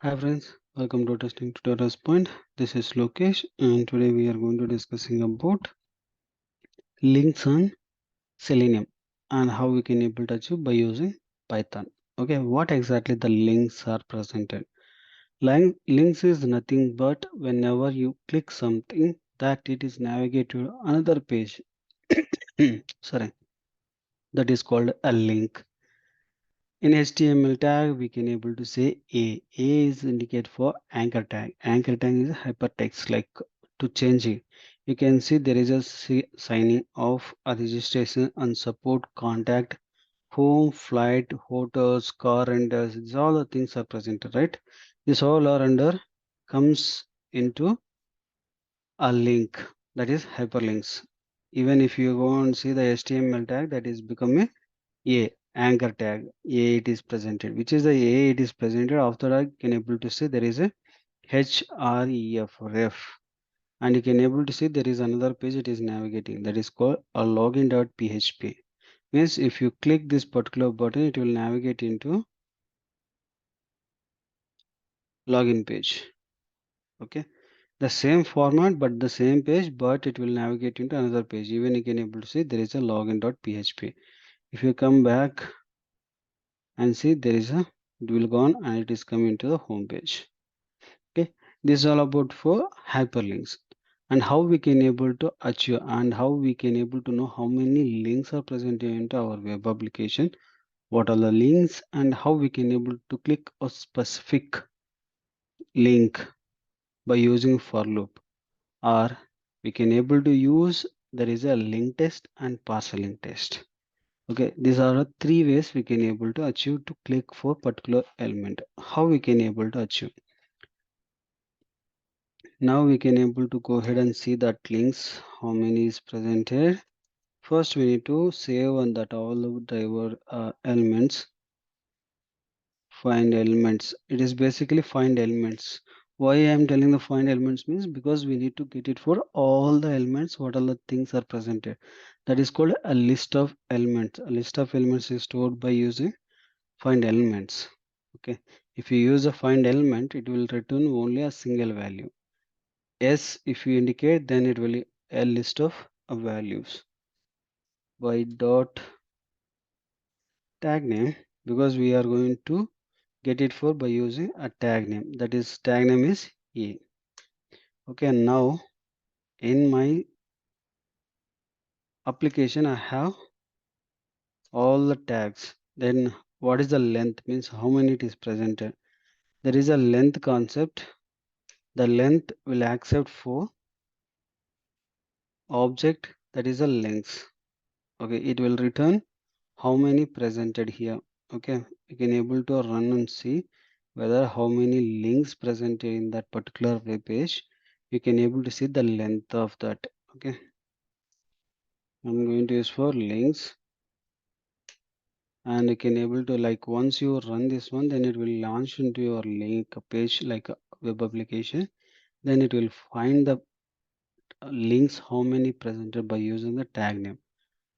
Hi friends, welcome to Testing Tutorials Point. This is Lokesh and today we are going to discussing about links on Selenium and how we can able to achieve by using Python. Okay, what exactly the links are presented? Links is nothing but whenever you click something that it is navigated to another page. Sorry, that is called a link. In HTML tag, we can able to say A. A is indicate for anchor tag. Anchor tag is hypertext. Like to change it, you can see there is a signing of a registration and support contact, home, flight, hotels, car rentals. These all the things are present, right? This all are under comes into a link, that is hyperlinks. Even if you go and see the HTML tag, that is become a anchor tag. A it is presented. Which is the A it is presented. After I can able to see there is a ref, and you can able to see there is another page it is navigating, that is called a login.php. Means if you click this particular button, it will navigate into login page. Okay, the same format but the same page, but it will navigate into another page. Even you can able to see there is a login.php. If you come back and see, there is a, it will gone and it is coming to the home page. Okay, this is all about for hyperlinks and how we can able to achieve and how we can able to know how many links are present into our web application, what are the links, and how we can able to click a specific link by using for loop, or we can able to use there is a link test and parser link test. Okay, these are the three ways we can able to achieve to click for particular element. How we can able to achieve? Now we can able to go ahead and see that links how many is presented. First we need to save on that all of driver elements. Find elements, it is basically find elements. Why I am telling the find elements means because we need to get it for all the elements, what all the things are presented. That is called a list of elements. A list of elements is stored by using find elements. Okay, if you use a find element, it will return only a single value. Yes, if you indicate, then it will a list of values by dot tag name, because we are going to get it for by using a tag name, that is tag name is a. Okay, now in my application I have all the tags. Then what is the length means how many it is presented. There is a length concept. The length will accept for object, that is a length. Okay, it will return how many presented here. Okay, you can able to run and see whether how many links presented in that particular web page. You can able to see the length of that. Okay, I'm going to use for links, and you can able to, like, once you run this one, then it will launch into your link page like a web application. Then it will find the links how many presented by using the tag name.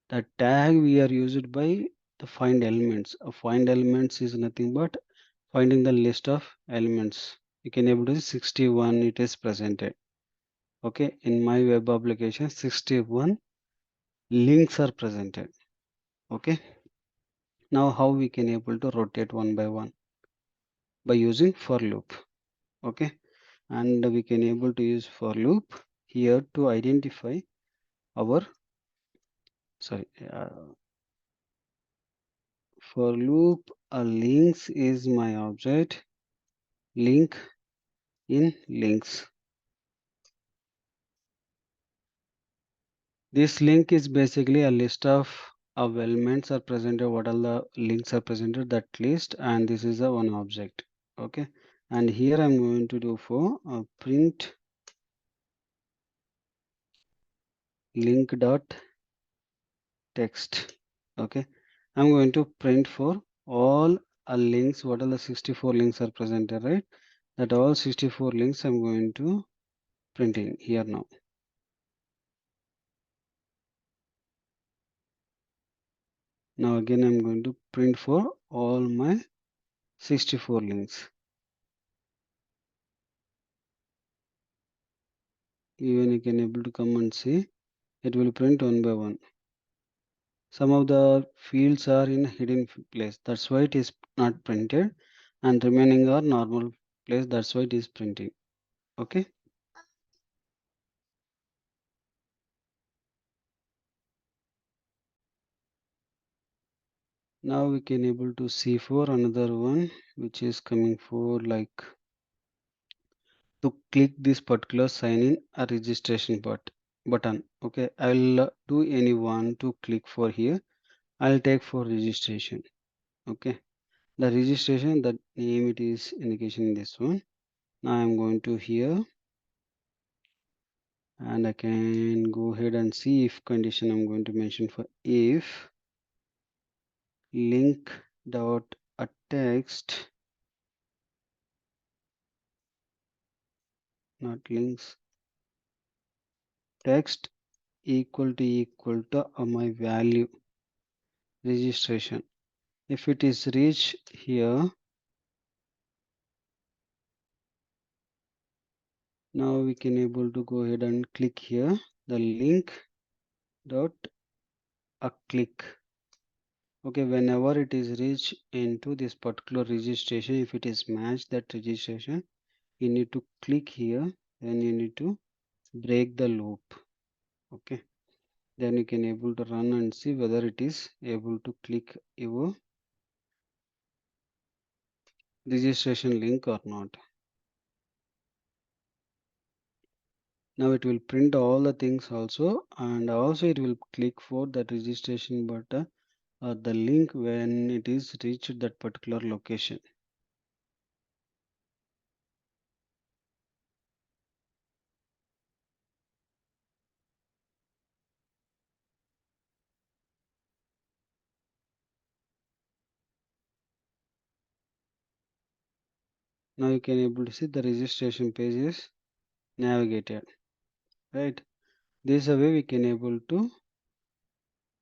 The tag we are used by the find elements. Find elements is nothing but finding the list of elements. You can able to see 61 it is presented. Okay, in my web application 61 links are presented. Okay, now how we can able to rotate one by one by using for loop. Okay, and we can able to use for loop here to identify our, sorry, for loop a links is my object, link in links. This link is basically a list of elements are presented, what all the links are presented, that list, and this is a one object. Okay, and here I'm going to do for print link dot text. Okay, I'm going to print for all links, what all the 64 links are presented, right? That all 64 links I'm going to print in here now. Now again I'm going to print for all my 64 links. Even you can able to come and see, it will print one by one. Some of the fields are in hidden place, that's why it is not printed, and remaining are normal place, that's why it is printing. Okay. Now we can able to see for another one, which is coming for like to click this particular sign in a registration button. Okay, I'll do any one to click for here. I'll take for registration. Okay, the registration, the name it is indication in this one. Now I'm going to here and I can go ahead and see if condition I'm going to mention for if link dot a text, not links, text equal to my value registration. If it is reached here, now we can able to go ahead and click here the link dot a click. Okay, whenever it is reached into this particular registration, if it is matched that registration, you need to click here, then you need to break the loop. Okay, then you can able to run and see whether it is able to click your registration link or not. Now it will print all the things also, and also it will click for that registration button or the link when it is reached that particular location. Now you can able to see the registration page is navigated, right? This way we can able to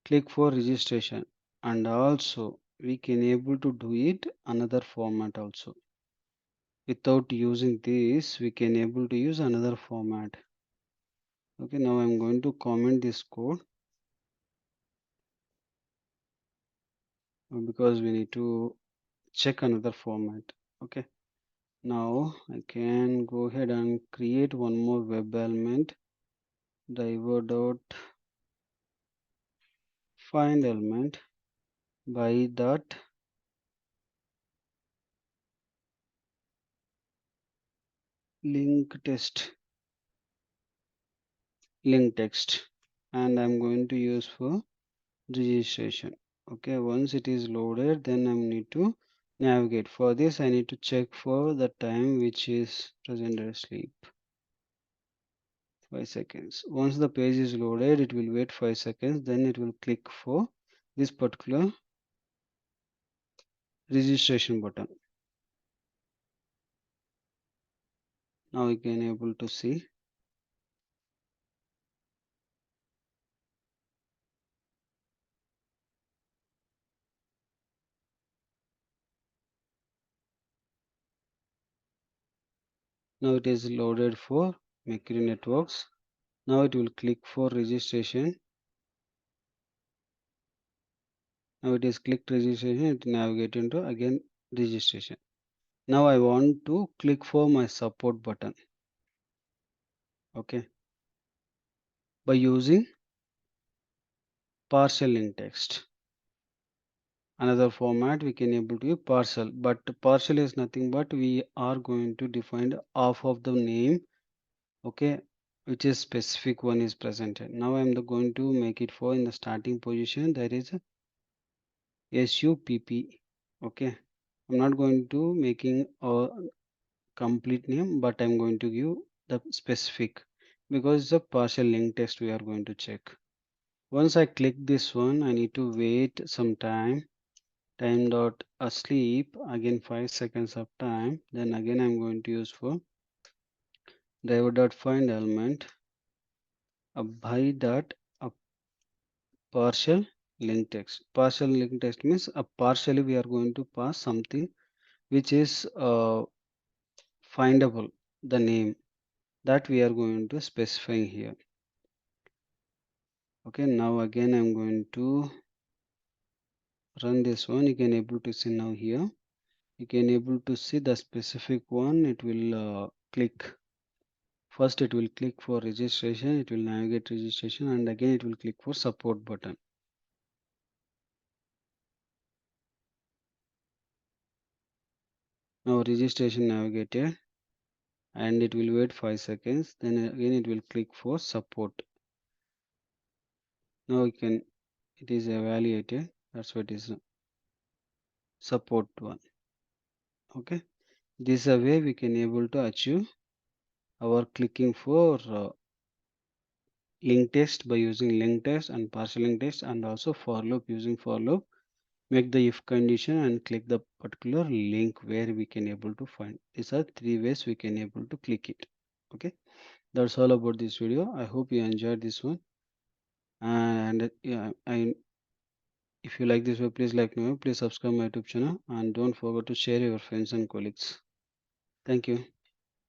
click for registration, and also we can able to do it another format also. Without using this, we can able to use another format. Okay, now I'm going to comment this code because we need to check another format. Okay, now I can go ahead and create one more web element, driver dot find element by that link text, and I'm going to use for registration. Okay, once it is loaded, then I need to navigate. For this, I need to check for the time which is present as sleep. 5 seconds. Once the page is loaded, it will wait 5 seconds, then it will click for this particular registration button. Now we can able to see. Now it is loaded for Mercury networks. Now it will click for registration. Now it is clicked registration, it navigate into again registration. Now I want to click for my support button. Okay, by using partial link text. Another format we can able to use partial, but partial is nothing but we are going to define half of the name. Okay, which is specific one is presented. Now I'm going to make it for in the starting position there is a SUPP. Okay, I'm not going to making a complete name, but I'm going to give the specific because it's a partial link text we are going to check. Once I click this one, I need to wait some time. Time dot asleep again 5 seconds of time. Then again I'm going to use for driver dot find element by dot a partial link text. Partial link text means partially we are going to pass something which is findable the name. that we are going to specifying here. Okay, now again I'm going to run this one. You can able to see now here. You can able to see the specific one. It will click. First it will click for registration. It will navigate registration, and again it will click for support button. Now registration navigated, and it will wait 5 seconds. Then again it will click for support. Now you can, it is evaluated. That's what is support one. Okay, this is a way we can able to achieve our clicking for link test by using link test and partial link test, and also for loop using for loop. Make the if condition and click the particular link where we can able to find. These are three ways we can able to click it. Okay, that's all about this video. I hope you enjoyed this one, and yeah, if you like this video, please like me, please subscribe my YouTube channel, and don't forget to share your friends and colleagues. Thank you.